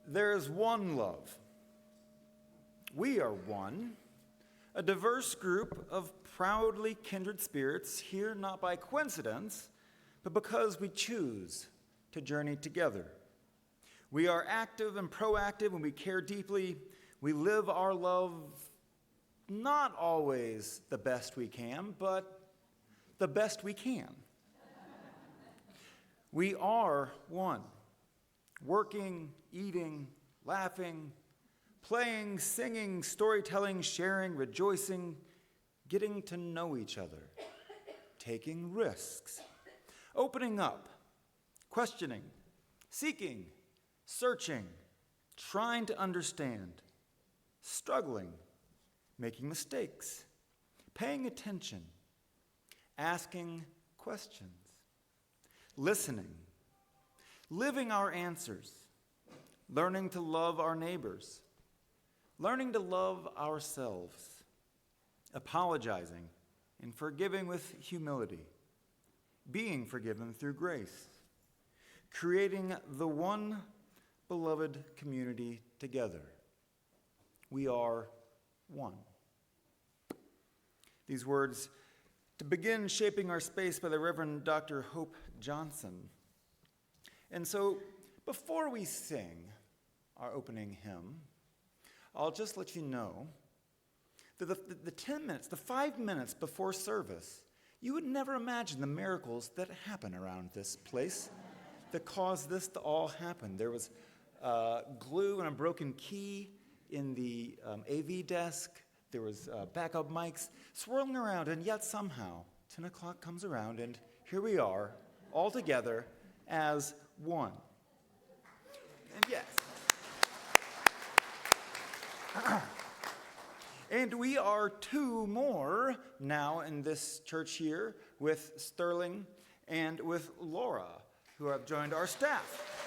There is one love. We are one, a diverse group of proudly kindred spirits here not by coincidence, but because we choose to journey together. We are active and proactive and we care deeply. We live our love not always the best we can, but the best we can. We are one, working, eating, laughing, playing, singing, storytelling, sharing, rejoicing, getting to know each other, taking risks, opening up, questioning, seeking, searching, trying to understand, struggling, making mistakes, paying attention, asking questions, listening, living our answers, learning to love our neighbors, learning to love ourselves, apologizing and forgiving with humility, being forgiven through grace, creating the one beloved community together. We are one. These words to begin shaping our space by the Reverend Dr. Hope Johnson. And so, before we sing our opening hymn, I'll just let you know that the 10 minutes, the 5 minutes before service, you would never imagine the miracles that happen around this place that caused this to all happen. There was glue and a broken key in the AV desk. There was backup mics swirling around, and yet somehow 10 o'clock comes around, and here we are, all together as one. And yes. And we are two more now in this church here with Sterling and with Laura, who have joined our staff.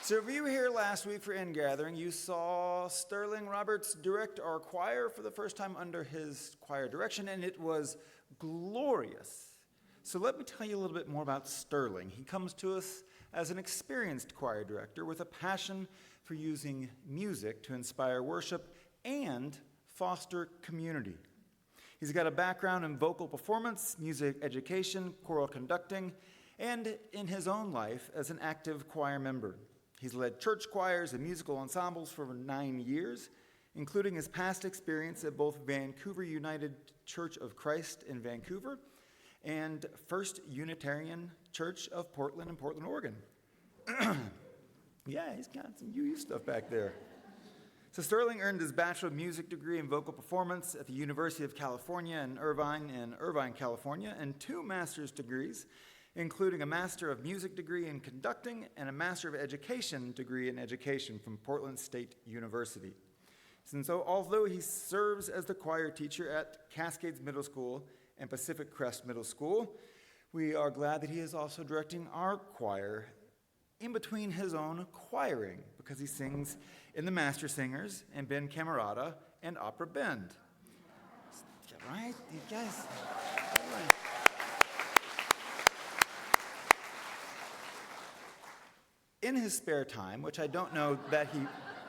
So if you were here last week for Ingathering, you saw Sterling Roberts direct our choir for the first time under his choir direction, and it was glorious. So let me tell you a little bit more about Sterling. He comes to us as an experienced choir director with a passion for using music to inspire worship and foster community. He's got a background in vocal performance, music education, choral conducting, and in his own life as an active choir member. He's led church choirs and musical ensembles for 9 years, including his past experience at both Vancouver United Church of Christ in Vancouver and First Unitarian Church of Portland in Portland, Oregon. Yeah, he's got some UU stuff back there. So Sterling earned his Bachelor of Music degree in vocal performance at the University of California in Irvine, California, and 2 master's degrees, including a Master of Music degree in conducting and a Master of Education degree in education from Portland State University. And so although he serves as the choir teacher at Cascades Middle School and Pacific Crest Middle School, we are glad that he is also directing our choir in between his own choiring, because he sings in the Master Singers and Ben Camerata and Opera Bend. Right? You guys, right. In his spare time, which I don't know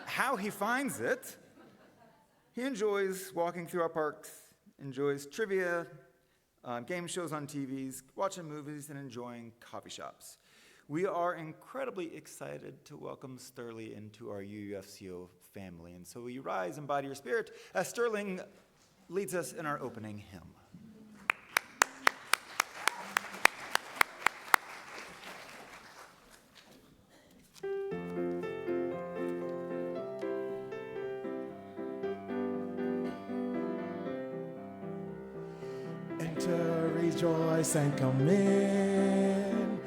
how he finds it, he enjoys walking through our parks, enjoys trivia, game shows on TVs, watching movies, and enjoying coffee shops. We are incredibly excited to welcome Sterling into our UUFCO family. And so will you rise and bow to your spirit as Sterling leads us in our opening hymn. Enter, rejoice, and come in.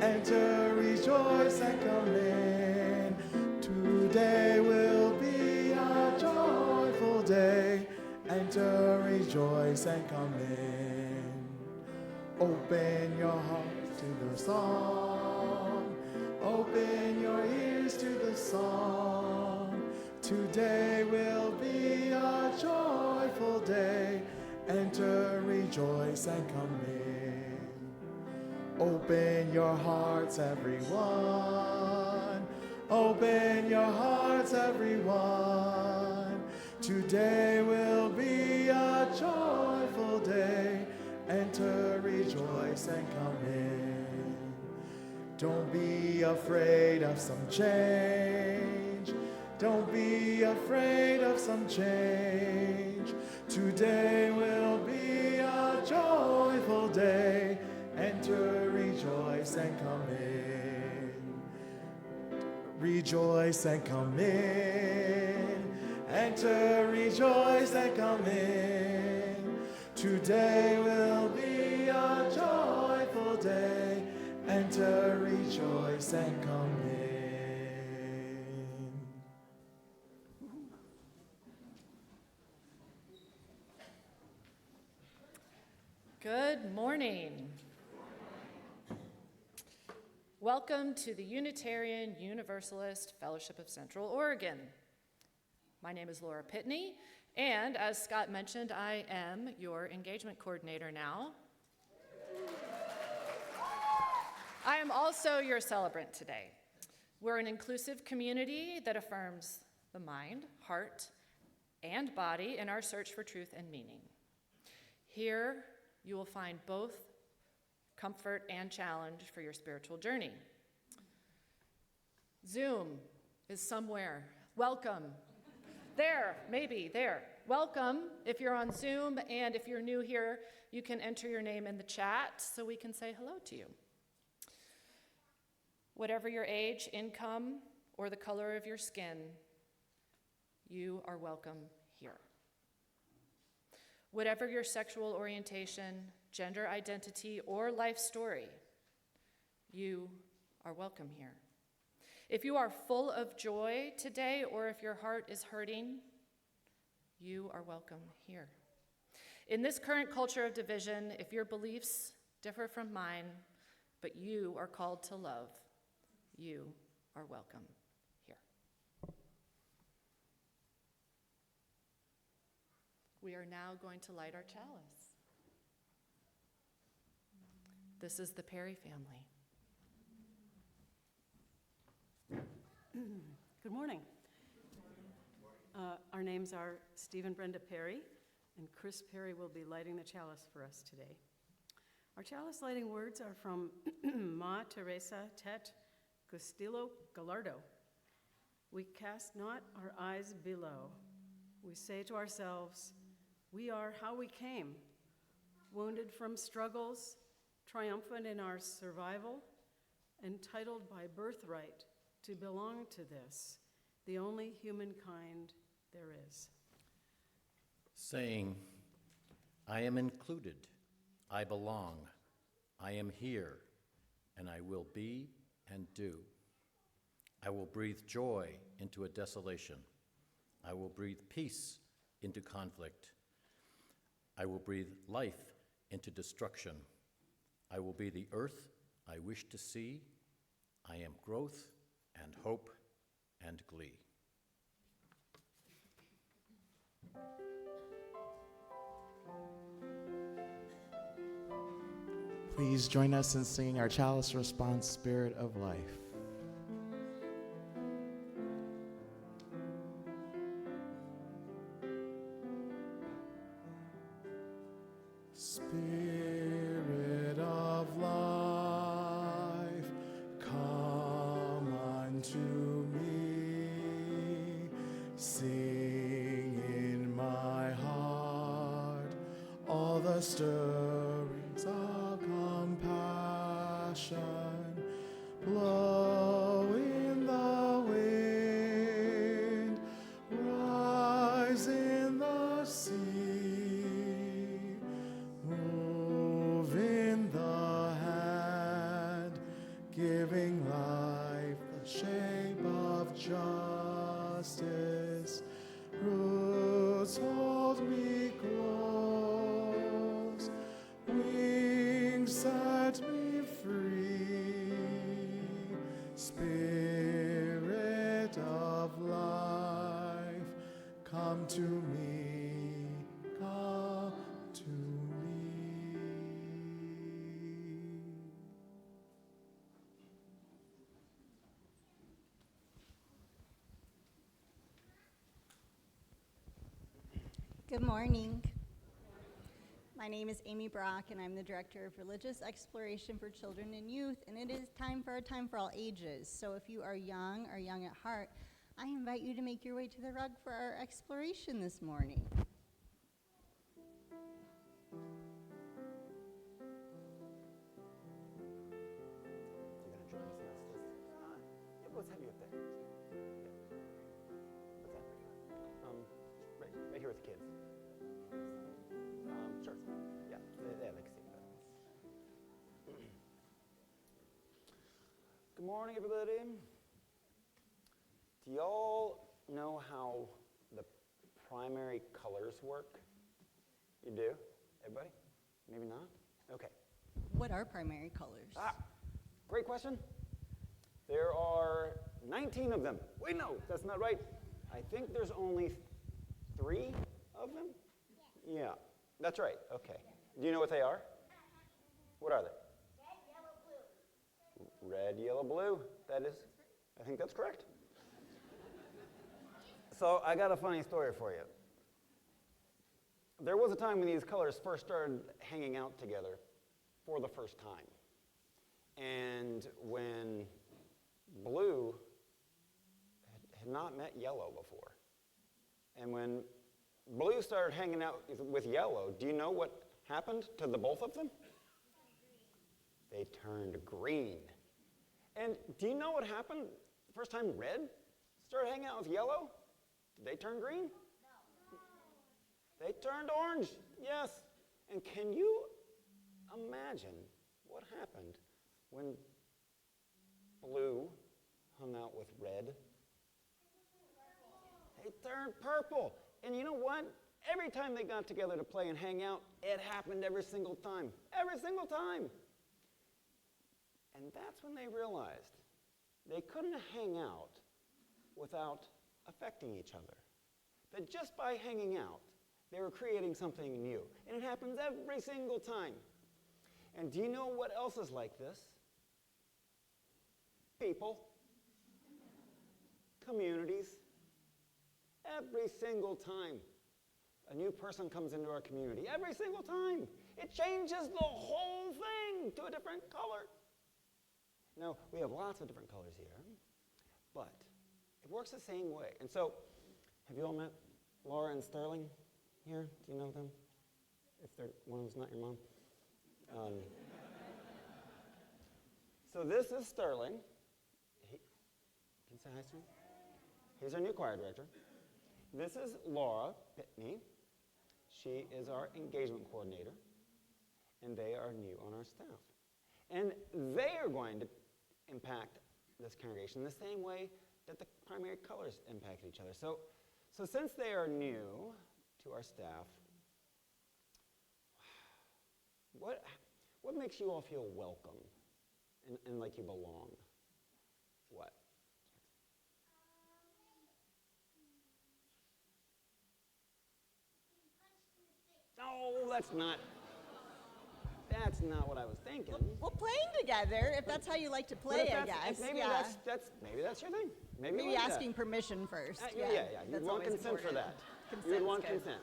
Enter, rejoice, and come in. Today will be a joyful day. Enter, rejoice, and come in. Open your heart to the song. Open your ears to the song. Today will be a joyful day. Enter, rejoice, and come in. Open your hearts, everyone. Open your hearts, everyone. Today will be a joyful day. Enter, rejoice, and come in. Don't be afraid of some change. Don't be afraid of some change. Today will be a joyful day. Enter, rejoice, and come in. Rejoice and come in. Enter, rejoice, and come in. Today will be a joyful day. Enter, rejoice, and come in. Good morning. Welcome to the Unitarian Universalist Fellowship of Central Oregon. My name is Laura Pitney, and as Scott mentioned, I am your engagement coordinator now. I am also your celebrant today. We're an inclusive community that affirms the mind, heart, and body in our search for truth and meaning. Here, you will find both comfort and challenge for your spiritual journey. Zoom is somewhere. Welcome. There, maybe, there. Welcome if you're on Zoom, and if you're new here, you can enter your name in the chat so we can say hello to you. Whatever your age, income, or the color of your skin, you are welcome here. Whatever your sexual orientation, gender identity, or life story, you are welcome here. If you are full of joy today, or if your heart is hurting, you are welcome here. In this current culture of division, if your beliefs differ from mine, but you are called to love, you are welcome here. We are now going to light our chalice. This is the Perry family. Good morning. Our names are Steve and Brenda Perry, and Chris Perry will be lighting the chalice for us today. Our chalice lighting words are from Ma Teresa Tet Castillo Gallardo. We cast not our eyes below. We say to ourselves, we are how we came, wounded from struggles, triumphant in our survival, entitled by birthright to belong to this, the only humankind there is. Saying, I am included, I belong, I am here, and I will be and do. I will breathe joy into a desolation. I will breathe peace into conflict. I will breathe life into destruction. I will be the earth I wish to see. I am growth and hope and glee. Please join us in singing our chalice response, Spirit of Life. Spirit of life, come unto me. Sing in my heart all the stirrings of compassion. Blow in the wind, rise in the sea. Move in the hand, giving life the shape of justice. Roots hold me close, wings set me free. Spirit of life, come to me, come to me. Good morning. My name is Amy Brock, and I'm the Director of Religious Exploration for Children and Youth, and it is time for all ages. So if you are young or young at heart, I invite you to make your way to the rug for our exploration this morning. You gonna join us in this? Yeah, let's have you up there. Yeah. What's that? Right here with the kids. Sure. Yeah, they can see it better. Good morning, everybody. Do y'all know how the primary colors work? You do? Everybody? Maybe not? Okay. What are primary colors? Great question. There are 19 of them. Wait, no, that's not right. I think there's only 3 of them? Yeah, that's right. Okay. Do you know what they are? What are they? Red, yellow, blue. That is, I think that's correct. So I got a funny story for you. There was a time when these colors first started hanging out together for the first time. And when blue had not met yellow before. And when blue started hanging out with yellow, do you know what happened to the both of them? They turned green. And do you know what happened the first time red started hanging out with yellow? Did they turn green? No. They turned orange, yes. And can you imagine what happened when blue hung out with red? They turned purple. And you know what? Every time they got together to play and hang out, it happened every single time. Every single time. And that's when they realized they couldn't hang out without affecting each other. That just by hanging out, they were creating something new. And it happens every single time. And do you know what else is like this? People. Communities. Every single time a new person comes into our community, every single time, it changes the whole thing to a different color. Now, we have lots of different colors here, but it works the same way. And so, have you all met Laura and Sterling here? Do you know them? If one of them's not your mom. So this is Sterling. Can you say hi to him? He's our new choir director. This is Laura Pitney. She is our engagement coordinator, and they are new on our staff. And they are going to impact this congregation the same way that the primary colors impacted each other. So since they are new to our staff, what makes you all feel welcome and like you belong? What? No, that's not what I was thinking. Well, playing together, if that's how you like to play, I guess. Maybe that's your thing. Maybe Maybe like asking permission first. Yeah. You'd That's want always consent for important. that. You'd want Consent's good.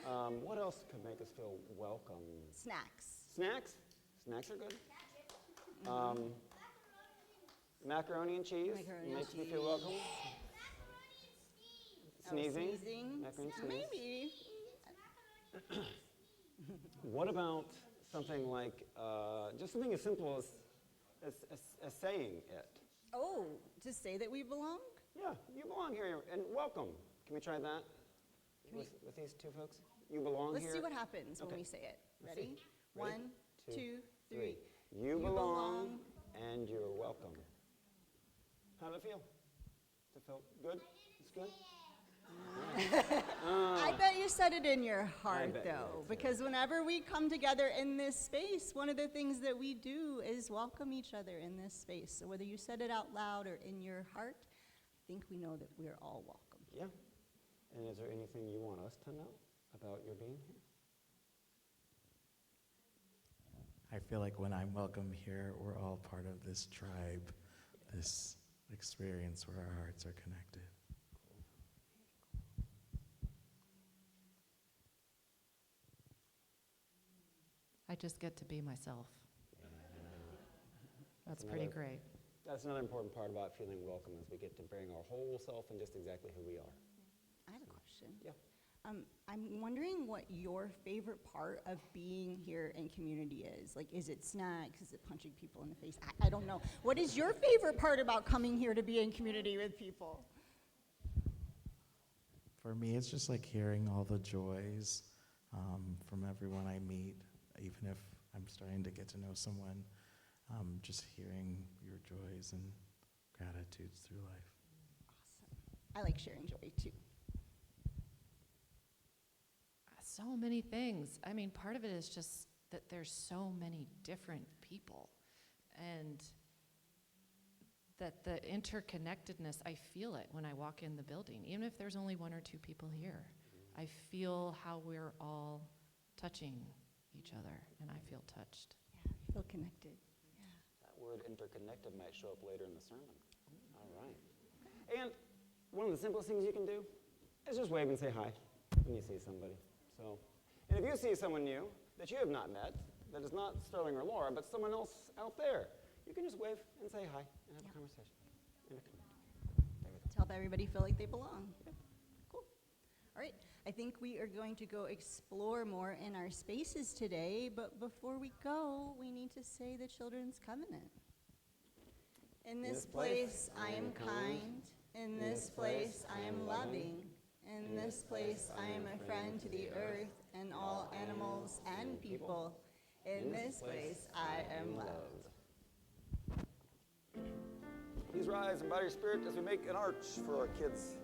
consent. What else could make us feel welcome? Snacks. Snacks? Snacks are good. Macaroni and cheese Macaroni and makes me cheese. feel welcome. Sneezing. Sneezing. Macaroni and sneeze. Maybe. What about something like, just something as simple as saying it? Oh, to say that we belong? Yeah, you belong here, and welcome. Can we try that with these two folks? You belong Let's here. see what happens when Okay. we say it. Let's Ready? see. One, two, three. You belong, and you're welcome. How did it feel? Does it feel good? It's good? I bet you said it in your heart, bet you though, did. because whenever we come together in this space, one of the things that we do is welcome each other in this space. So whether you said it out loud or in your heart, I think we know that we're all welcome. Yeah. And is there anything you want us to know about your being here? I feel like when I'm welcome here, we're all part of this tribe, this experience where our hearts are connected. I just get to be myself. That's pretty great. That's another important part about feeling welcome is we get to bring our whole self and just exactly who we are. I have a question. Yeah. I'm wondering what your favorite part of being here in community is. Like, is it snacks? Is it punching people in the face? I don't know. What is your favorite part about coming here to be in community with people? For me, it's just like hearing all the joys from everyone I meet, even if I'm starting to get to know someone, just hearing your joys and gratitudes through life. Awesome. I like sharing joy too. So many things. I mean, part of it is just that there's so many different people, and that the interconnectedness, I feel it when I walk in the building. Even if there's only one or two people here, I feel how we're all touching each other, and I feel touched. Yeah, feel connected. Yeah. That word interconnected might show up later in the sermon. All right. And one of the simplest things you can do is just wave and say hi when you see somebody. So, and if you see someone new that you have not met, that is not Sterling or Laura, but someone else out there, you can just wave and say hi and have a conversation. And To help everybody feel like they belong. Cool. All right. I think we are going to go explore more in our spaces today, but before we go, we need to say the Children's Covenant. In this place I am kind. In this place I am loving. In this place I am a friend to the earth and all animals and people. In this place I am loved. Please rise and bow your spirit as we make an arch for our kids.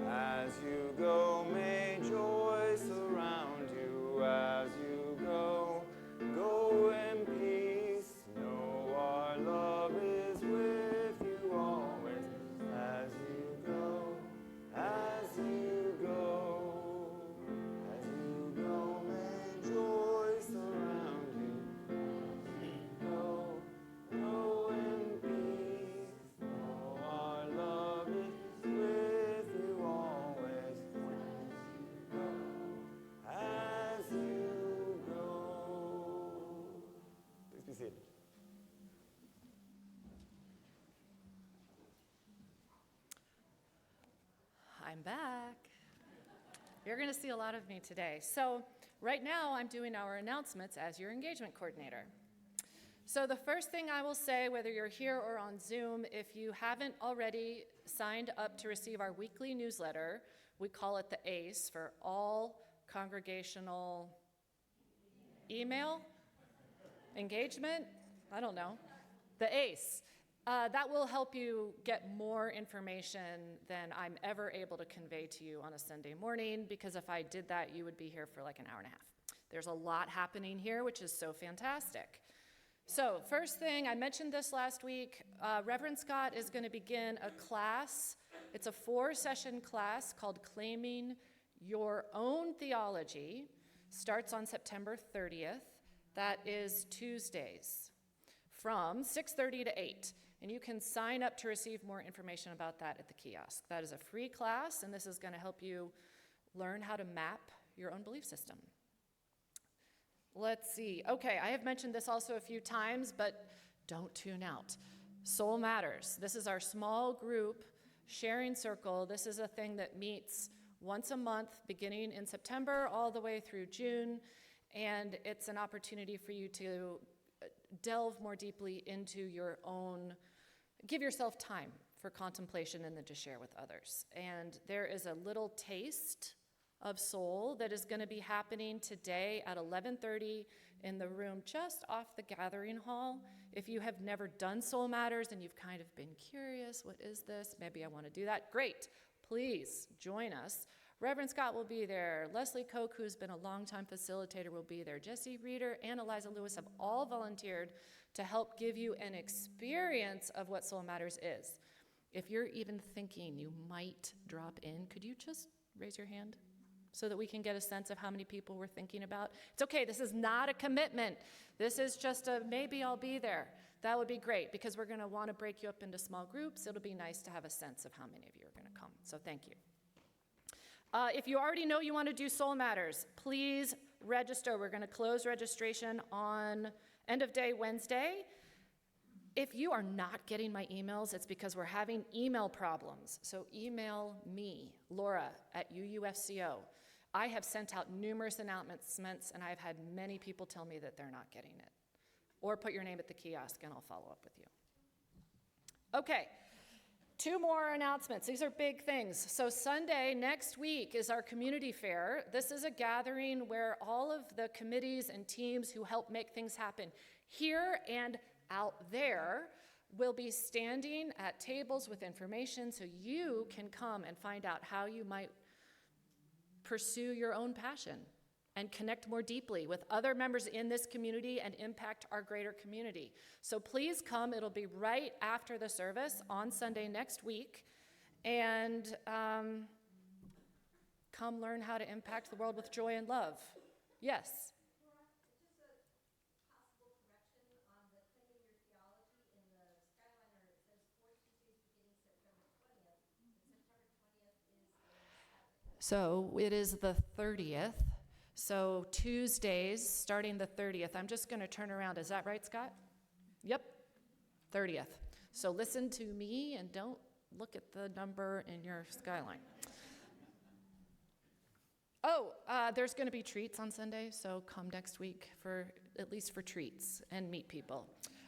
As you go, may joy surround you. As you go, go in peace. Know our love is with you always. As you go, as you go, as you go, may joy surround you. As you go, go in peace. Know our love is with you always. As you go. Please be seated. I'm back. You're going to see a lot of me today. So right now, I'm doing our announcements as your engagement coordinator. So the first thing I will say, whether you're here or on Zoom, if you haven't already signed up to receive our weekly newsletter, we call it the ACE, for all congregational email engagement, I don't know, the ACE. That will help you get more information than I'm ever able to convey to you on a Sunday morning, because if I did that, you would be here for like an hour and a half. There's a lot happening here, which is so fantastic. So first thing, I mentioned this last week, Reverend Scott is going to begin a class. It's a 4-session class called Claiming Your Own Theology. Starts on September 30th. That is Tuesdays from 6:30 to 8. And you can sign up to receive more information about that at the kiosk. That is a free class, and this is going to help you learn how to map your own belief system. Let's see. Okay, I have mentioned this also a few times, but don't tune out. Soul Matters. This is our small group sharing circle. This is a thing that meets once a month, beginning in September all the way through June, and it's an opportunity for you to delve more deeply into your own, give yourself time for contemplation and then to share with others. And there is a little taste of soul that is going to be happening today at 11:30 in the room just off the gathering hall. If you have never done Soul Matters and you've kind of been curious, what is this? Maybe I want to do that. Great. Please join us. Reverend Scott will be there. Leslie Koch, who's been a longtime facilitator, will be there. Jesse Reeder and Eliza Lewis have all volunteered to help give you an experience of what Soul Matters is. If you're even thinking you might drop in, could you just raise your hand so that we can get a sense of how many people we're thinking about? It's okay, this is not a commitment. This is just a maybe I'll be there. That would be great, because we're going to want to break you up into small groups. It'll be nice to have a sense of how many of you are going to come. So thank you. If you already know you want to do Soul Matters, please register. We're going to close registration on end of day Wednesday. If you are not getting my emails, it's because we're having email problems. So email me, Laura, at UUFCO. I have sent out numerous announcements, and I've had many people tell me that they're not getting it. Or put your name at the kiosk, and I'll follow up with you. Okay, 2 more announcements. These are big things. So Sunday, next week, is our community fair. This is a gathering where all of the committees and teams who help make things happen here and out there will be standing at tables with information so you can come and find out how you might pursue your own passion and connect more deeply with other members in this community and impact our greater community. So please come. It'll be right after the service on Sunday next week. And come learn how to impact the world with joy and love. Yes? So it is the 30th. So Tuesdays, starting the 30th. I'm just going to turn around. Is that right, Scott? Yep, 30th. So listen to me and don't look at the number in your skyline. There's going to be treats on Sunday, so come next week at least for treats and meet people.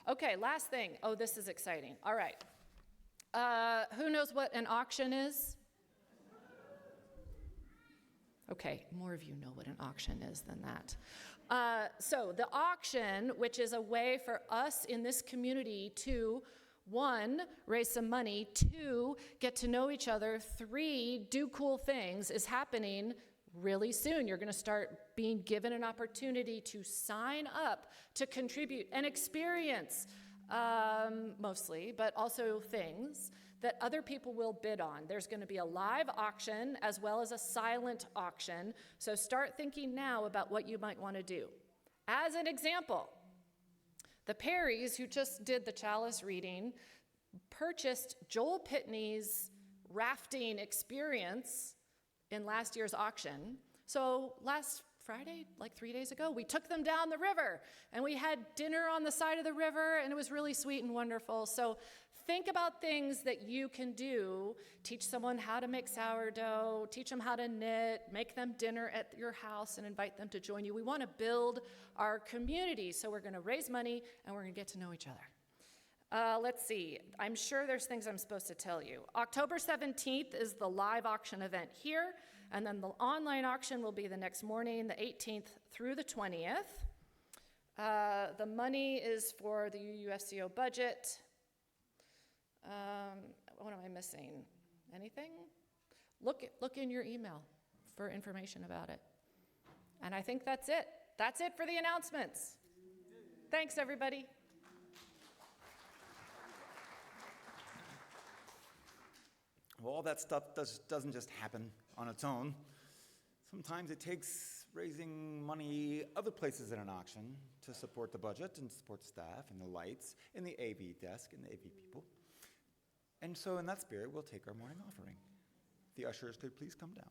Okay, last thing. Oh, this is exciting. All right. Who knows what an auction is? Okay, more of you know what an auction is than that. So the auction, which is a way for us in this community to, 1, raise some money, 2, get to know each other, 3, do cool things, is happening really soon. You're going to start being given an opportunity to sign up to contribute and experience, mostly, but also things that other people will bid on. There's going to be a live auction as well as a silent auction. So start thinking now about what you might want to do. As an example, the Perrys, who just did the chalice reading, purchased Joel Pitney's rafting experience in last year's auction. So last Friday, like 3 days ago, we took them down the river and we had dinner on the side of the river, and it was really sweet and wonderful. So think about things that you can do. Teach someone how to make sourdough, teach them how to knit, make them dinner at your house and invite them to join you. We want to build our community, so we're going to raise money and we're going to get to know each other. Let's see. I'm sure there's things I'm supposed to tell you. October 17th is the live auction event here, and then the online auction will be the next morning, the 18th through the 20th. The money is for the UUFCO budget. What am I missing? Anything? Look in your email for information about it. And I think that's it. That's it for the announcements. Thanks, everybody. Well, all that stuff doesn't just happen on its own. Sometimes it takes raising money other places in an auction to support the budget and support the staff and the lights and the AV desk and the AV people. And so in that spirit, we'll take our morning offering. The ushers could please come down.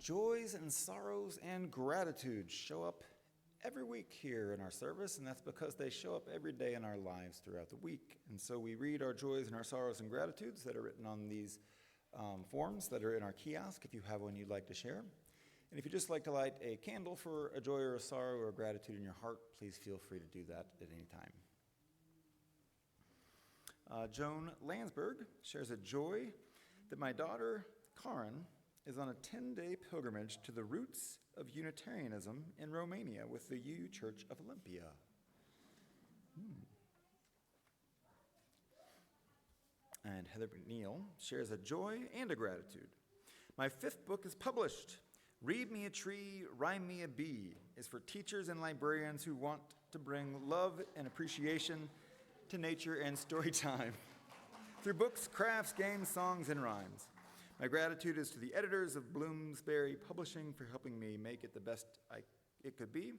joys and sorrows and gratitude show up every week here in our service, and that's because they show up every day in our lives throughout the week. And so we read our joys and our sorrows and gratitudes that are written on these forms that are in our kiosk, if you have one you'd like to share. And if you'd just like to light a candle for a joy or a sorrow or a gratitude in your heart, please feel free to do that at any time. Joan Landsberg shares a joy that my daughter, Karen, is on a 10-day pilgrimage to the roots of Unitarianism in Romania with the UU Church of Olympia. And Heather McNeil shares a joy and a gratitude. My 5th book is published. Read Me a Tree, Rhyme Me a Bee is for teachers and librarians who want to bring love and appreciation to nature and story time through books, crafts, games, songs, and rhymes. My gratitude is to the editors of Bloomsbury Publishing for helping me make it the best it could be,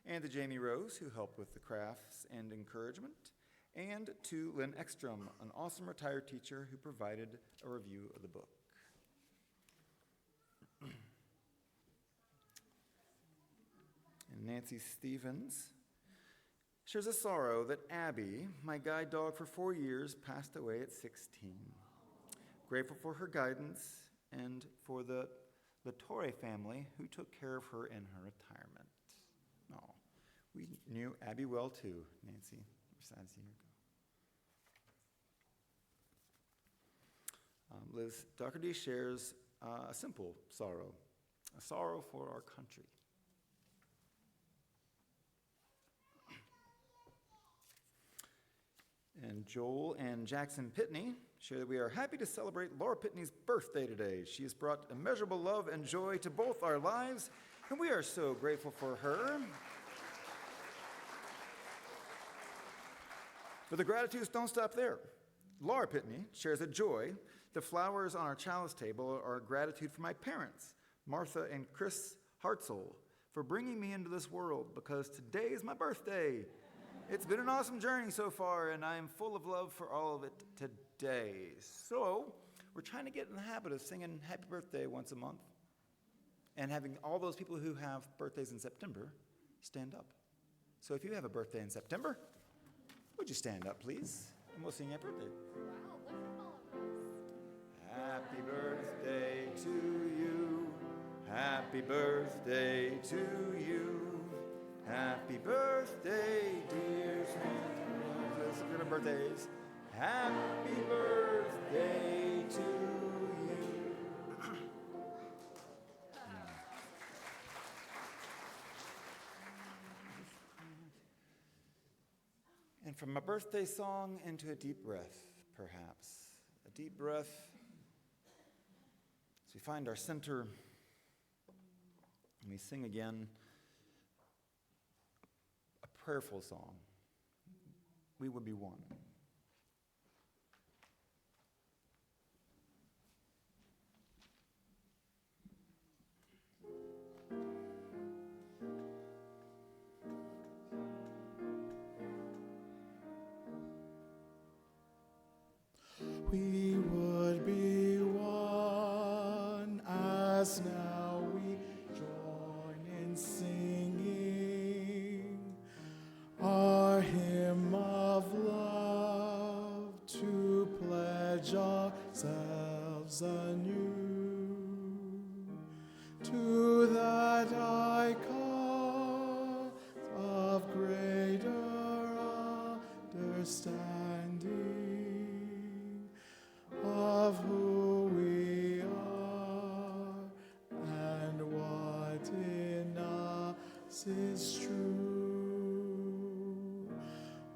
and to Jamie Rose, who helped with the crafts and encouragement, and to Lynn Ekstrom, an awesome retired teacher who provided a review of the book. And Nancy Stevens shares a sorrow that Abby, my guide dog for 4 years, passed away at 16. Grateful for her guidance and for the Torre family who took care of her in her retirement. Oh, we knew Abby well too, Nancy. We're sad to see her go. Liz Doherty shares a simple sorrow, a sorrow for our country. And Joel and Jackson Pitney share that we are happy to celebrate Laura Pitney's birthday today. She has brought immeasurable love and joy to both our lives, and we are so grateful for her. But the gratitudes don't stop there. Laura Pitney shares a joy. The flowers on our chalice table are gratitude for my parents, Martha and Chris Hartzell, for bringing me into this world because today is my birthday. It's been an awesome journey so far, and I am full of love for all of it today. So we're trying to get in the habit of singing happy birthday once a month and having all those people who have birthdays in September stand up. So if you have a birthday in September, would you stand up, please? And we'll sing happy birthday. Happy birthday to you. Happy birthday to you. Happy birthday, dear Santa. Celebrate birthdays. Happy birthday to you. And from a birthday song into a deep breath, perhaps. A deep breath as we find our center and we sing again. Prayerful song. We would be one. We would be one as now we join in singing our hymn of love to pledge ourselves anew to that high cause of greater understanding of who we are and what in us is true.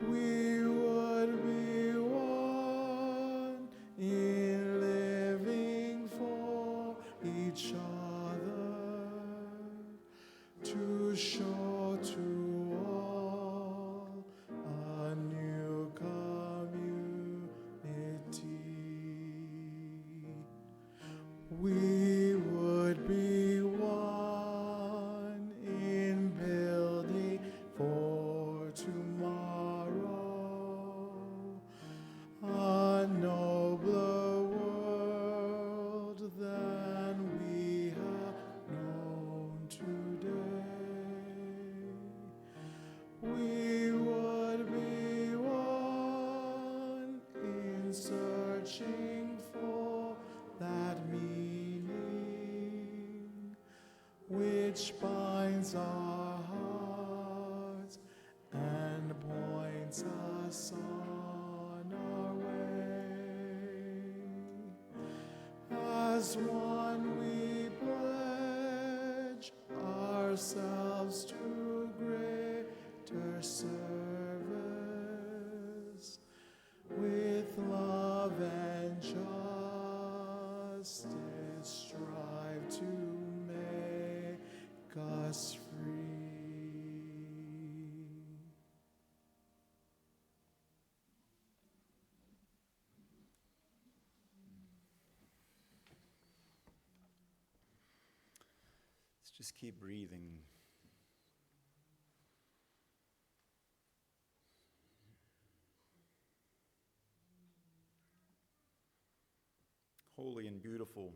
We would be one in living for each other to show to all a new community. We would be one in building which binds our hearts and points us on our way. As one we pledge ourselves to greater service, with love and justice strive to make us free. Let's just keep breathing. Holy and beautiful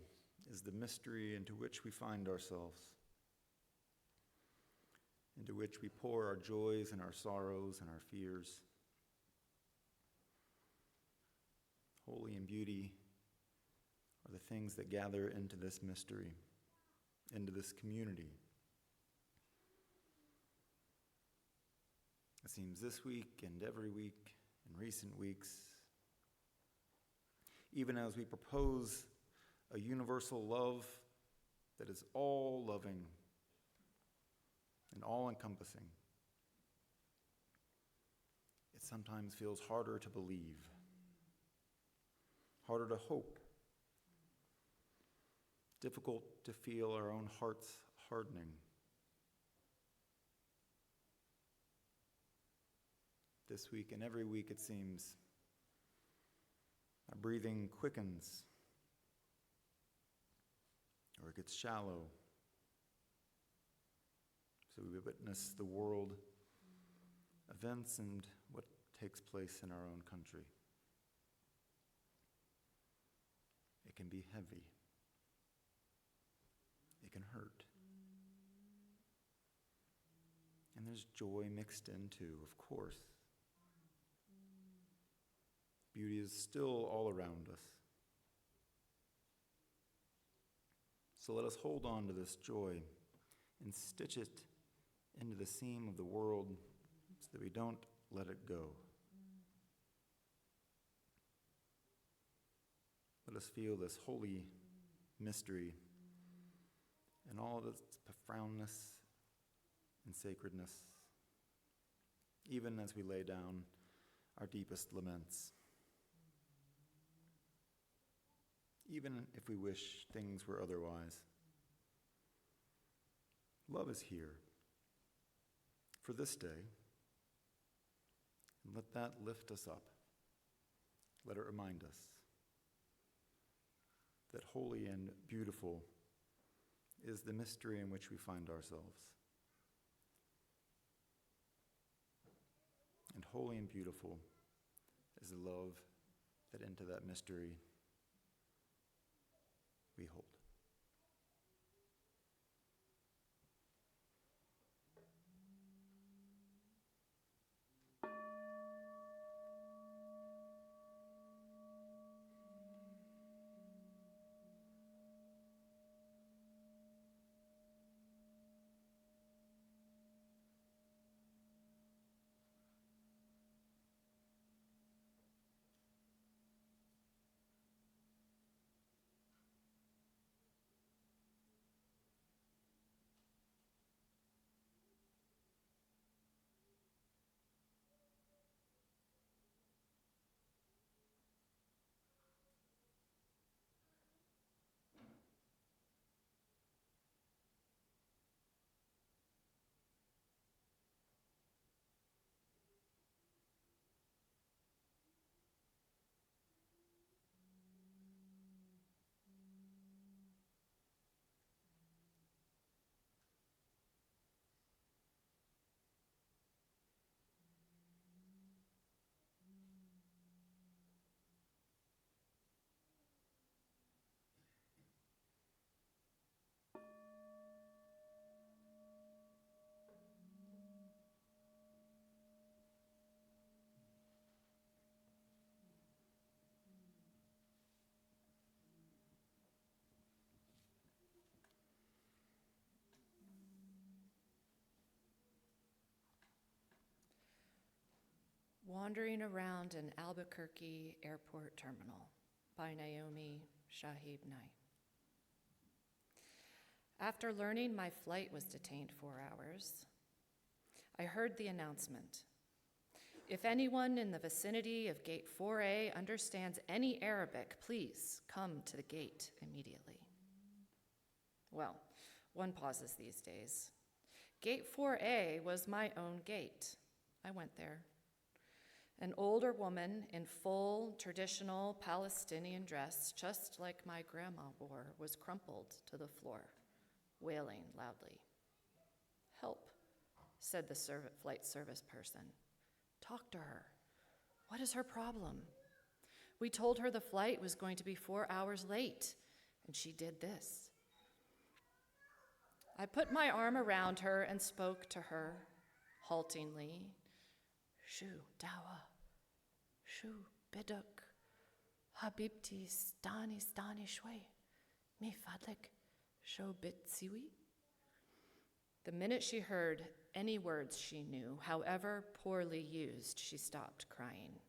is the mystery into which we find ourselves, into which we pour our joys and our sorrows and our fears. Holy and beauty are the things that gather into this mystery, into this community. It seems this week and every week in recent weeks, even as we propose a universal love that is all-loving and all-encompassing, it sometimes feels harder to believe, harder to hope, difficult to feel our own hearts hardening. This week and every week, it seems, our breathing quickens, or it gets shallow. So we witness the world, events, and what takes place in our own country. It can be heavy. It can hurt. And there's joy mixed in too, of course. Beauty is still all around us. So let us hold on to this joy and stitch it into the seam of the world so that we don't let it go. Let us feel this holy mystery in all of its profoundness and sacredness, even as we lay down our deepest laments. Even if we wish things were otherwise. Love is here for this day, and let that lift us up. Let it remind us that holy and beautiful is the mystery in which we find ourselves. And holy and beautiful is the love that into that mystery we hold. Wandering Around an Albuquerque Airport Terminal by Naomi Shahib Knight. After learning my flight was detained 4 hours, I heard the announcement. If anyone in the vicinity of Gate 4A understands any Arabic, please come to the gate immediately. Well, one pauses these days. Gate 4A was my own gate. I went there. An older woman in full traditional Palestinian dress, just like my grandma wore, was crumpled to the floor, wailing loudly. "Help," said the flight service person. "Talk to her. What is her problem?" We told her the flight was going to be 4 hours late, and she did this. I put my arm around her and spoke to her, haltingly. "Shu dawa, shu biduk, habibti stani shway, mi fadlik, sho bit siwi." The minute she heard any words she knew, however poorly used, she stopped crying.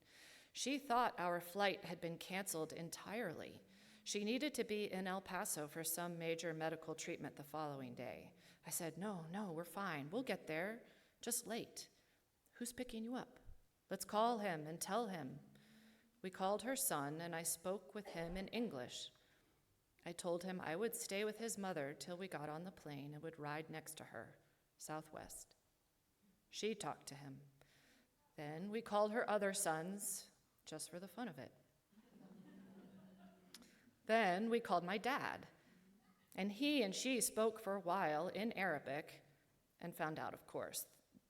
She thought our flight had been canceled entirely. She needed to be in El Paso for some major medical treatment the following day. I said, No, we're fine. We'll get there. Just late. "Who's picking you up? Let's call him and tell him." We called her son, and I spoke with him in English. I told him I would stay with his mother till we got on the plane and would ride next to her, Southwest. She talked to him. Then we called her other sons, just for the fun of it. Then we called my dad, and he and she spoke for a while in Arabic and found out, of course,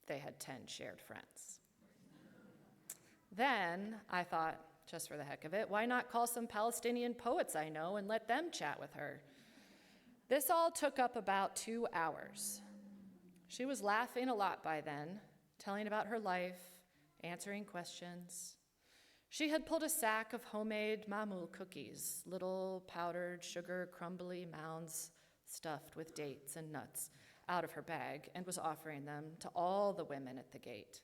they had 10 shared friends. Then I thought, just for the heck of it, why not call some Palestinian poets I know and let them chat with her? This all took up about 2 hours. She was laughing a lot by then, telling about her life, answering questions. She had pulled a sack of homemade mamul cookies, little powdered sugar crumbly mounds stuffed with dates and nuts, out of her bag, and was offering them to all the women at the gate.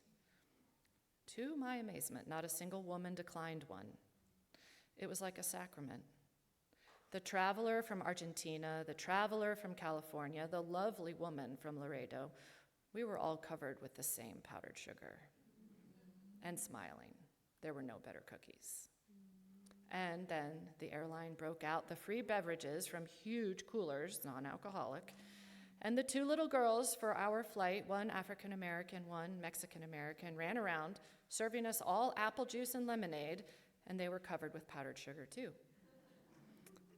To my amazement, not a single woman declined one. It was like a sacrament. The traveler from Argentina, the traveler from California, the lovely woman from Laredo, we were all covered with the same powdered sugar and smiling. There were no better cookies. And then the airline broke out the free beverages from huge coolers, non-alcoholic, and the 2 little girls for our flight, one African-American, one Mexican-American, ran around serving us all apple juice and lemonade, and they were covered with powdered sugar too.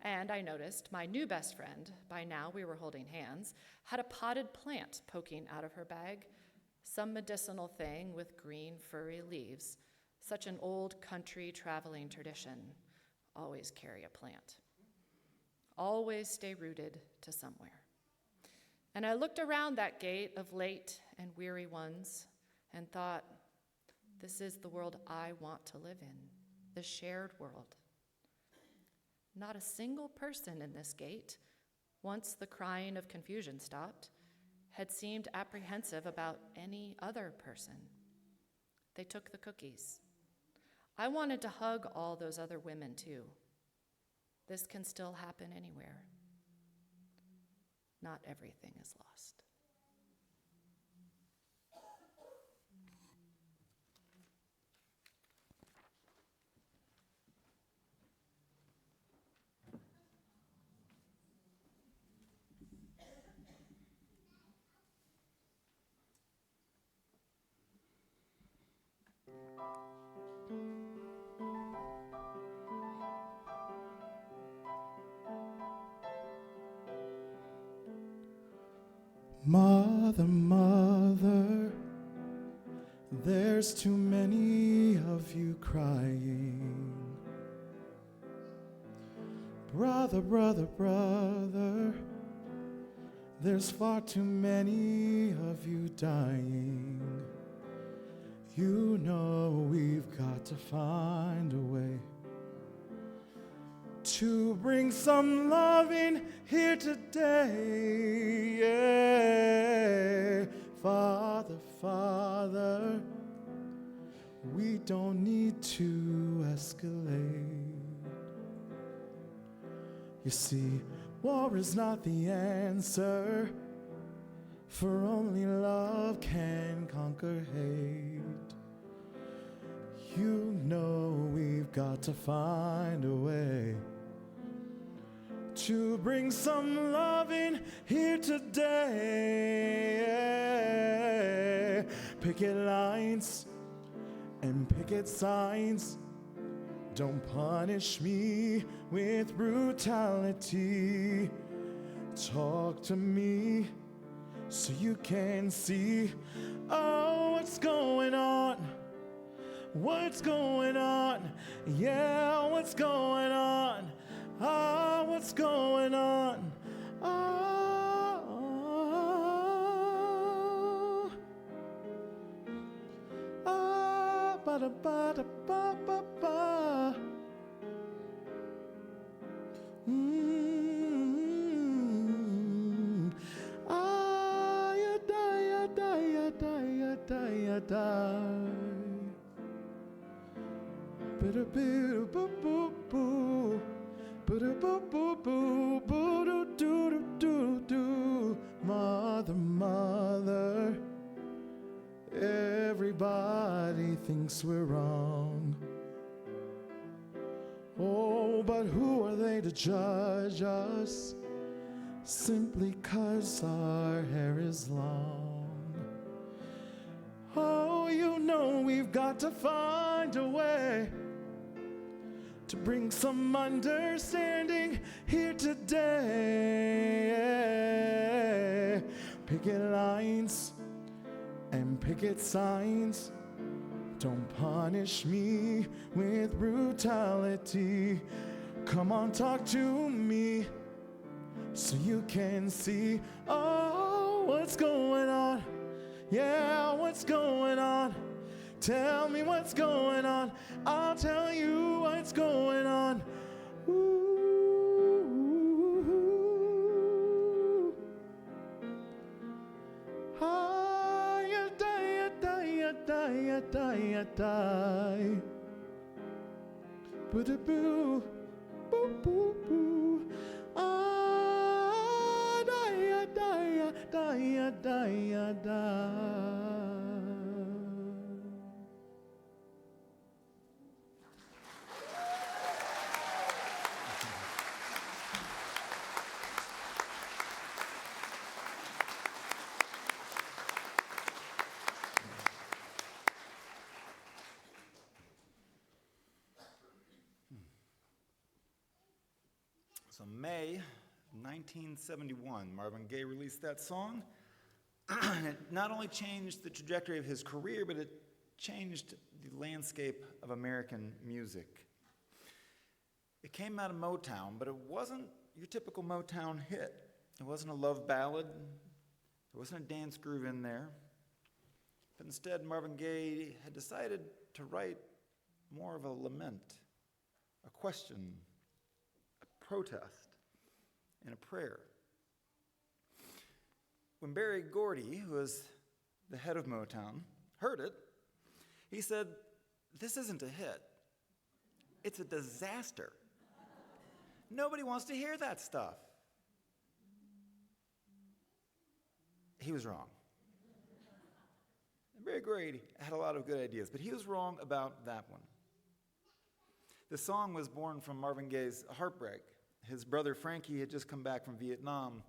And I noticed my new best friend, by now we were holding hands, had a potted plant poking out of her bag, some medicinal thing with green furry leaves. Such an old country traveling tradition. Always carry a plant. Always stay rooted to somewhere. And I looked around that gate of late and weary ones and thought, this is the world I want to live in, the shared world. Not a single person in this gate, once the crying of confusion stopped, had seemed apprehensive about any other person. They took the cookies. I wanted to hug all those other women too. This can still happen anywhere. Not everything is lost. Mother, mother, there's too many of you crying. Brother, brother, brother, there's far too many of you dying. You know we've got to find a way to bring some loving here today. Yeah. Father, Father, we You see, war is not the answer, for only love can conquer hate. You know we've got to find a way to bring some love in here today. Picket lines and picket signs, don't punish me with brutality. Talk to me so you can see, oh, what's going on? What's going on? Yeah, what's going on? Ah, what's going on? Ba da ba da ba ba ba. Ya die, ya die, ya die, ya die, ya die. Boo boo boo boo boo. Boo boo boo boo boo doo doo doo doo. Mother, mother, everybody thinks we're wrong. Oh, but who are they to judge us simply 'cause our hair is long? Oh, you know we've got to find a way to bring some understanding here today. Picket lines and picket signs, don't punish me with brutality. Come on, talk to me so you can see, oh, what's going on? Yeah, what's going on? Tell me what's going on. I'll tell you what's going on. Ooh. Ah, ya die, ya die, ya die, ya die, ya die. Boo boo, boo boo boo. Ah, die, ya die, ya die, ya die, ya die. So May 1971, Marvin Gaye released that song. It not only changed the trajectory of his career, but it changed the landscape of American music. It came out of Motown, but it wasn't your typical Motown hit. It wasn't a love ballad. There wasn't a dance groove in there. But instead, Marvin Gaye had decided to write more of a lament, a question, protest, and a prayer. When Berry Gordy, who was the head of Motown, heard it, he said, "This isn't a hit. It's a disaster. Nobody wants to hear that stuff." He was wrong. Berry Gordy had a lot of good ideas, but he was wrong about that one. The song was born from Marvin Gaye's heartbreak. His brother Frankie had just come back from Vietnam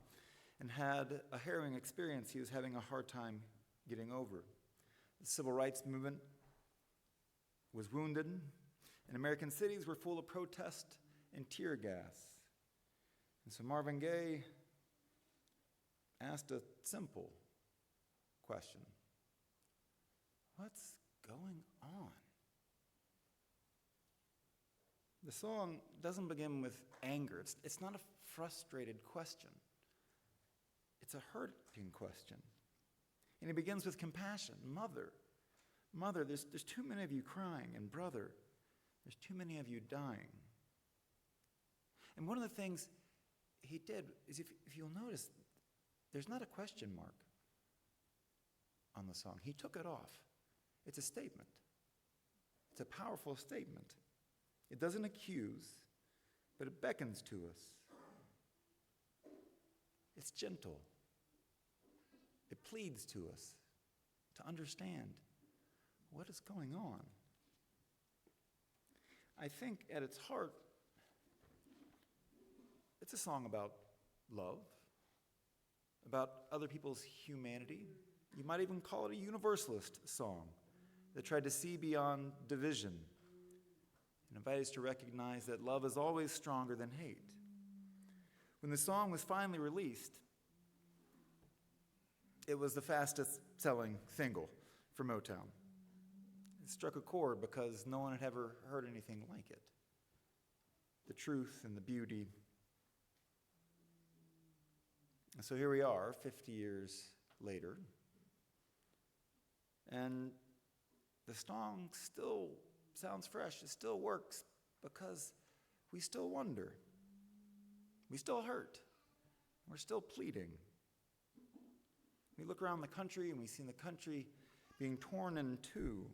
and had a harrowing experience he was having a hard time getting over. The civil rights movement was wounded, and American cities were full of protest and tear gas. And so Marvin Gaye asked a simple question: what's going on? The song doesn't begin with anger. It's not a frustrated question. It's a hurting question. And it begins with compassion. Mother, there's too many of you crying. And brother, there's too many of you dying. And one of the things he did is, if you'll notice, there's not a question mark on the song. He took it off. It's a statement. It's a powerful statement. It doesn't accuse, but it beckons to us. It's gentle. It pleads to us to understand what is going on. I think at its heart, it's a song about love, about other people's humanity. You might even call it a Universalist song that tried to see beyond division and invite us to recognize that love is always stronger than hate. When the song was finally released, it was the fastest selling single for Motown. It struck a chord because no one had ever heard anything like it. The truth and the beauty. And so here we are, 50 years later, and the song still sounds fresh. It still works because we still wonder. We still hurt. We're still pleading. We look around the country and we see the country being torn in two.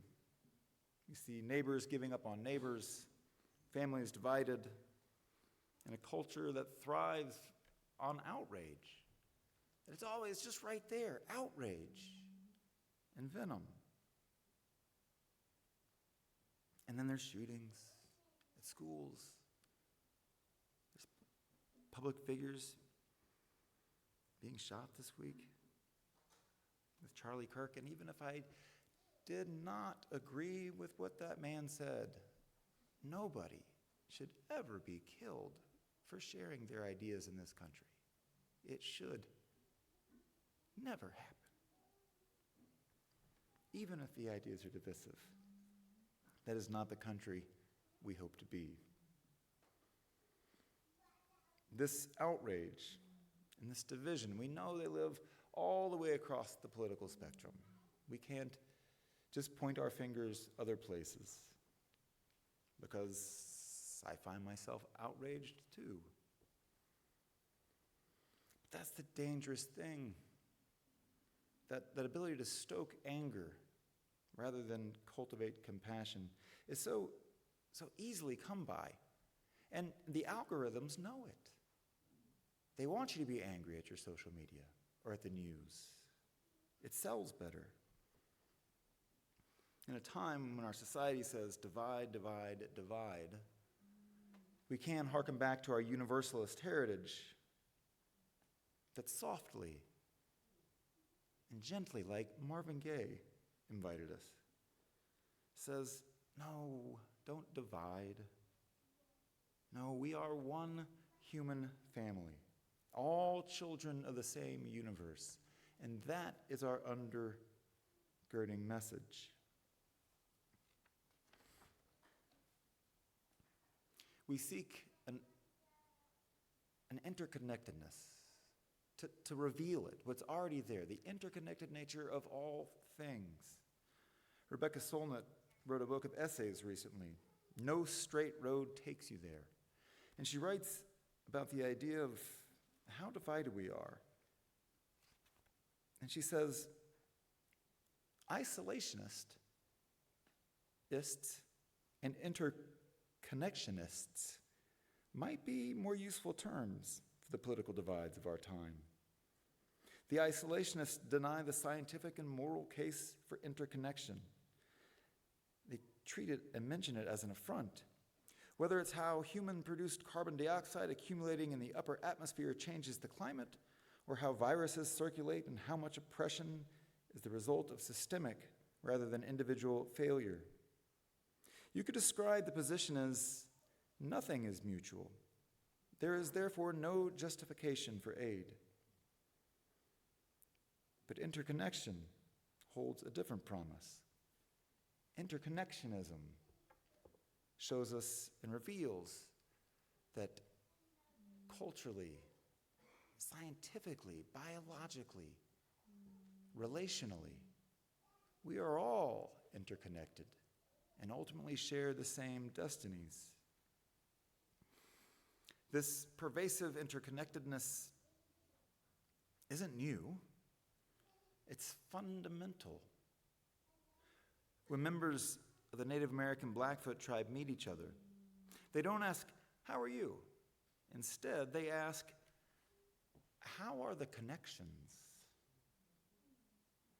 We see neighbors giving up on neighbors, families divided, and a culture that thrives on outrage. It's always just right there, outrage and venom. And then there's shootings at schools. There's public figures being shot this week with Charlie Kirk. And even if I did not agree with what that man said, nobody should ever be killed for sharing their ideas in this country. It should never happen. Even if the ideas are divisive. That is not the country we hope to be. This outrage and this division, we know they live all the way across the political spectrum. We can't just point our fingers other places because I find myself outraged too. But that's the dangerous thing. That ability to stoke anger rather than cultivate compassion is so easily come by. And the algorithms know it. They want you to be angry at your social media or at the news. It sells better. In a time when our society says divide, divide, divide, we can hearken back to our Universalist heritage that softly and gently, like Marvin Gaye invited us, says, no, don't divide. No, we are one human family, all children of the same universe, and that is our undergirding message. We seek an interconnectedness to reveal it, what's already there, the interconnected nature of all things. Rebecca Solnit wrote a book of essays recently, No Straight Road Takes You There. And she writes about the idea of how divided we are. And she says, isolationists and interconnectionists might be more useful terms for the political divides of our time. The isolationists deny the scientific and moral case for interconnection. They treat it and mention it as an affront. Whether it's how human-produced carbon dioxide accumulating in the upper atmosphere changes the climate, or how viruses circulate and how much oppression is the result of systemic rather than individual failure. You could describe the position as nothing is mutual. There is therefore no justification for aid. But interconnection holds a different promise. Interconnectionism shows us and reveals that culturally, scientifically, biologically, relationally, we are all interconnected and ultimately share the same destinies. This pervasive interconnectedness isn't new. It's fundamental. When members of the Native American Blackfoot tribe meet each other, they don't ask, "How are you?" Instead, they ask, how are the connections?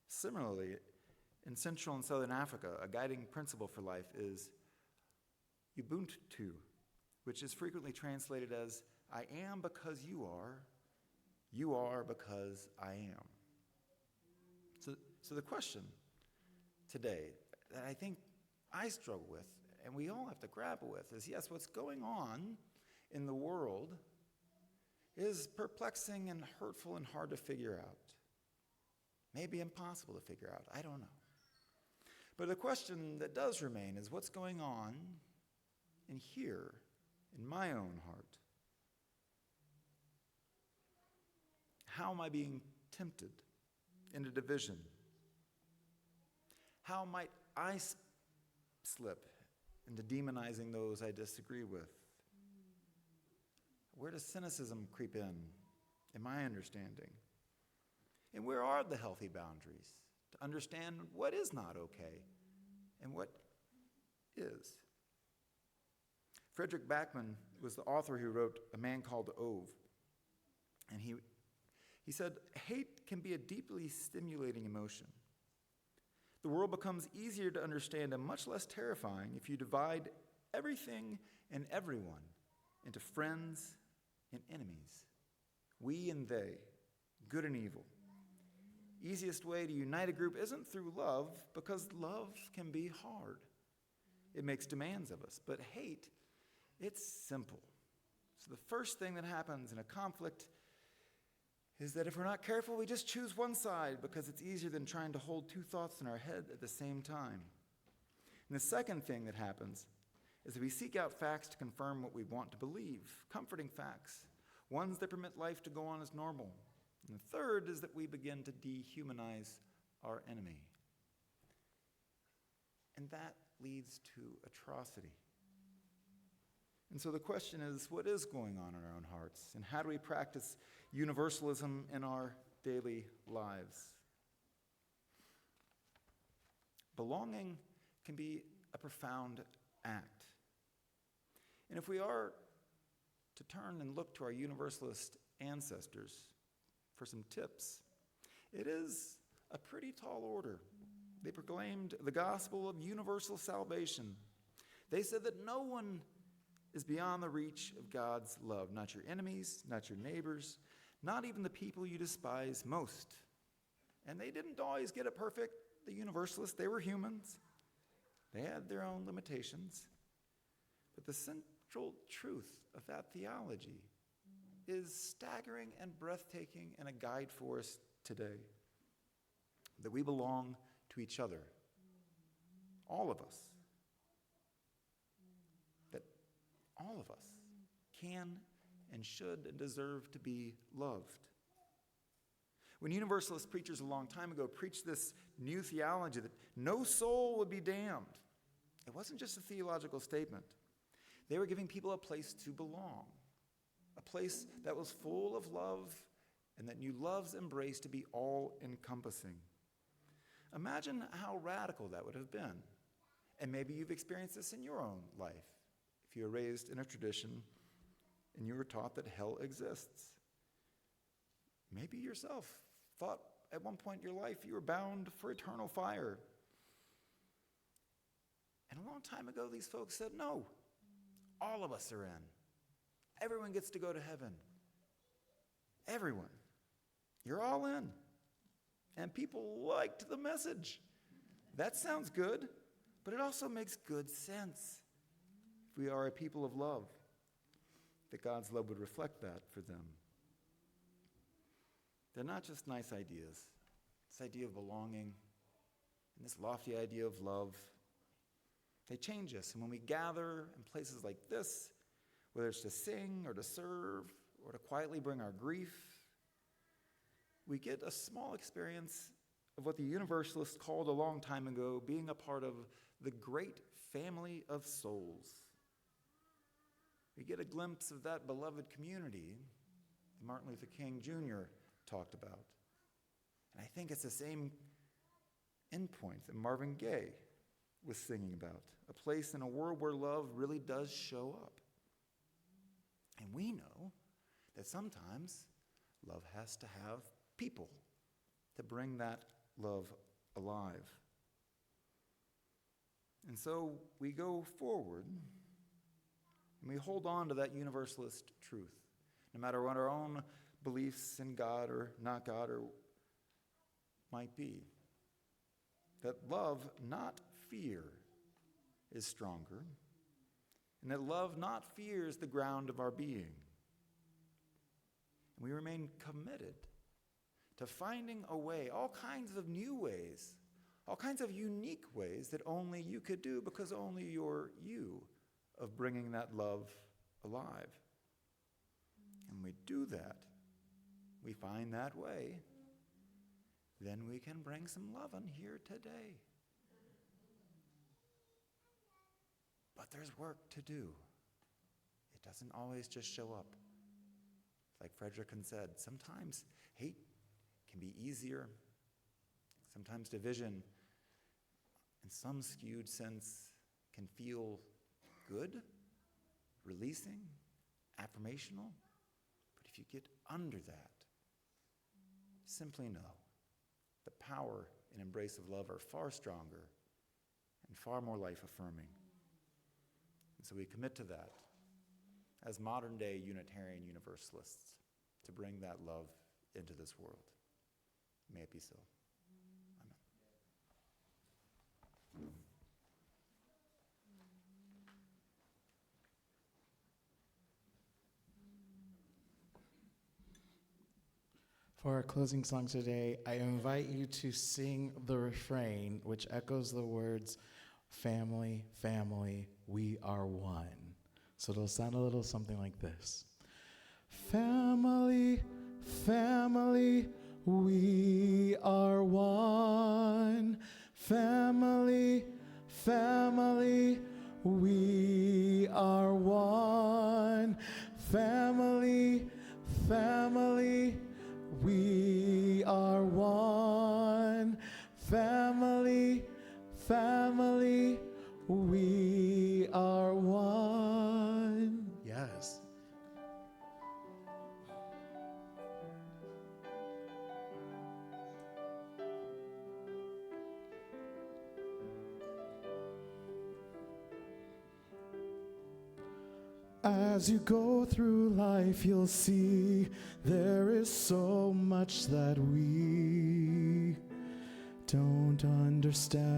Similarly, in Central and Southern Africa, a guiding principle for life is Ubuntu, which is frequently translated as, I am because you are because I am. So the question today that I think I struggle with, and we all have to grapple with, is yes, what's going on in the world is perplexing and hurtful and hard to figure out. Maybe impossible to figure out, I don't know. But the question that does remain is what's going on in here, in my own heart? How am I being tempted into division? How might I slip into demonizing those I disagree with? Where does cynicism creep in my understanding? And where are the healthy boundaries to understand what is not okay and what is? Frederick Backman was the author who wrote A Man Called Ove. And he said, hate can be a deeply stimulating emotion. The world becomes easier to understand and much less terrifying if you divide everything and everyone into friends and enemies, we and they, good and evil. Easiest way to unite a group isn't through love, because love can be hard. It makes demands of us. But hate, it's simple. So the first thing that happens in a conflict is that if we're not careful, we just choose one side because it's easier than trying to hold two thoughts in our head at the same time. And the second thing that happens is that we seek out facts to confirm what we want to believe, comforting facts, ones that permit life to go on as normal. And the third is that we begin to dehumanize our enemy. And that leads to atrocity. And so the question is, what is going on in our own hearts? And how do we practice universalism in our daily lives? Belonging can be a profound act. And if we are to turn and look to our Universalist ancestors for some tips, it is a pretty tall order. They proclaimed the gospel of universal salvation. They said that no one is beyond the reach of God's love, not your enemies, not your neighbors, not even the people you despise most. And they didn't always get it perfect, the Universalists. They were humans. They had their own limitations. But the central truth of that theology is staggering and breathtaking and a guide for us today. That we belong to each other, all of us. That all of us can and should and deserve to be loved. When Universalist preachers a long time ago preached this new theology that no soul would be damned, it wasn't just a theological statement. They were giving people a place to belong, a place that was full of love and that knew love's embrace to be all-encompassing. Imagine how radical that would have been. And maybe you've experienced this in your own life. If you were raised in a tradition and you were taught that hell exists. Maybe yourself thought at one point in your life you were bound for eternal fire. And a long time ago, these folks said, no, all of us are in. Everyone gets to go to heaven. Everyone. You're all in. And people liked the message. That sounds good, but it also makes good sense. If we are a people of love, that God's love would reflect that for them. They're not just nice ideas. This idea of belonging and this lofty idea of love, they change us. And when we gather in places like this, whether it's to sing or to serve or to quietly bring our grief, we get a small experience of what the Universalists called a long time ago being a part of the great family of souls. We get a glimpse of that beloved community that Martin Luther King Jr. talked about. And I think it's the same endpoint that Marvin Gaye was singing about, a place in a world where love really does show up. And we know that sometimes Love has to have people to bring that love alive. And so we go forward and we hold on to that universalist truth, no matter what our own beliefs in God or not God or might be. That love, not fear, is stronger, and that love, not fear, is the ground of our being. And we remain committed to finding a way, all kinds of new ways, all kinds of unique ways that only you could do because only you're you, of bringing that love alive. And we do that, we find that way, then we can bring some love in here today. But there's work to do. It doesn't always just show up. Like Frederickson said, sometimes hate can be easier. Sometimes division, in some skewed sense, can feel good, releasing, affirmational. But if you get under that, simply know the power and embrace of love are far stronger and far more life-affirming. And so we commit to that as modern-day Unitarian Universalists to bring that love into this world. May it be so. Amen. For our closing song today, I invite you to sing the refrain, which echoes the words, "Family, family, we are one." So it'll sound a little something like this. Family, family, we are one. Family, family, we are one. Family, family, we are one. Family, family, we are one. Yes. As you go through life, you'll see there is so much that we don't understand.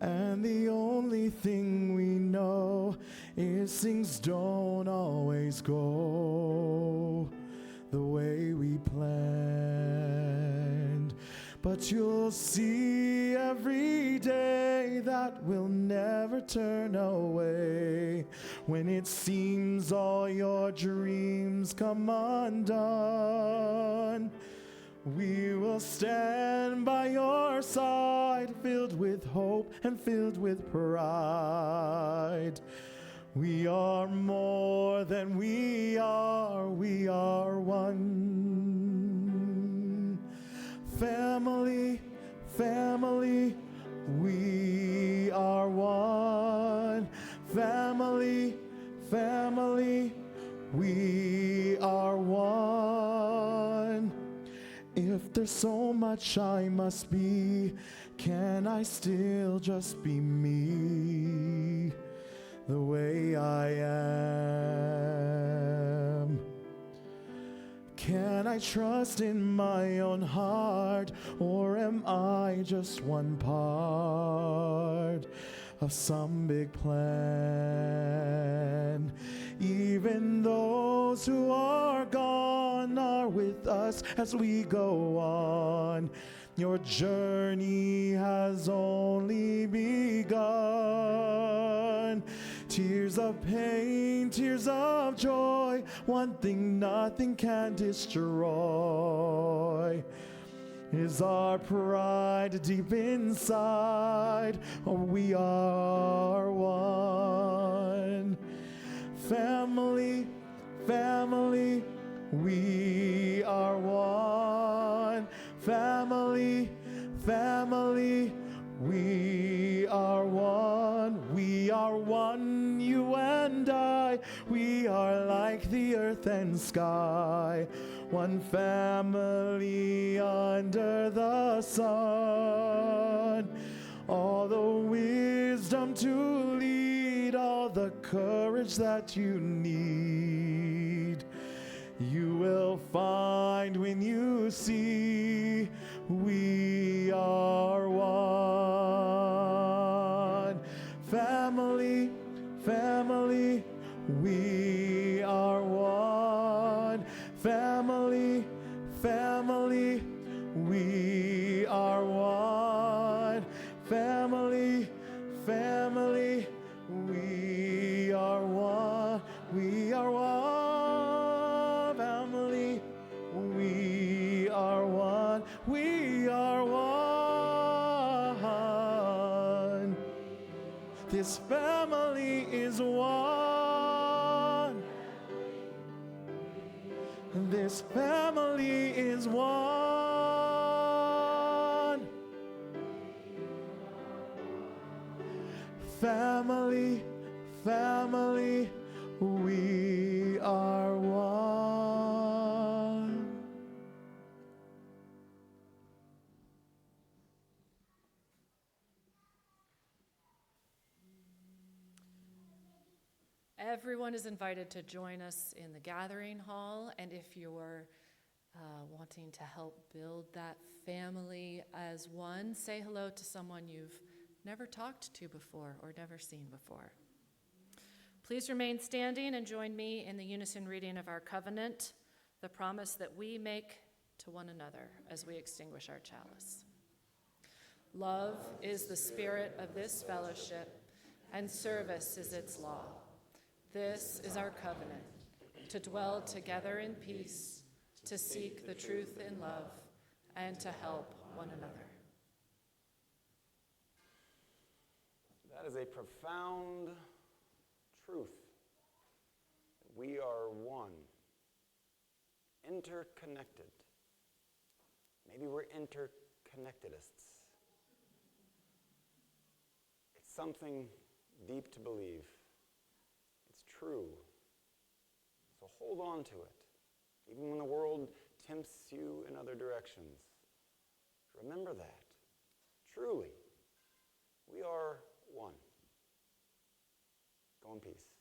And the only thing we know is things don't always go the way we planned. But you'll see every day that we'll never turn away. When it seems all your dreams come undone, we will stand by your side, filled with hope and filled with pride. We are more than we are one. Family, family, we are one. Family, family, we are one. If there's so much I must be, can I still just be me, the way I am? Can I trust in my own heart, or am I just one part of some big plan? Even those who are gone are with us as we go on. Your journey has only begun. Tears of pain, tears of joy, one thing nothing can destroy is our pride deep inside. Oh, we are one. Family, family, we are one. Family, family, we are one. We are one, you and I. We we are like the earth and sky, one family under the sun. All the wisdom to lead, all the courage that you need, you will find when you see we are one. Family, family, we are one. Family, family, we are one. Family, family, we are one. We are one. Family, we are one. We are one. This family is one. This family is one. Family, family, we are one. Everyone is invited to join us in the gathering hall, and if you're wanting to help build that family as one, say hello to someone you've never talked to before or never seen before. Please remain standing and join me in the unison reading of our covenant, the promise that we make to one another as we extinguish our chalice. Love is the spirit of this fellowship, and service is its law. This is our covenant, to dwell together in peace, to seek the truth in love, and to help one another. That is a profound truth. We are one, interconnected. Maybe we're interconnectedists. It's something deep to believe. It's true. So hold on to it, even when the world tempts you in other directions. Remember that. Truly, we are one. Go in peace.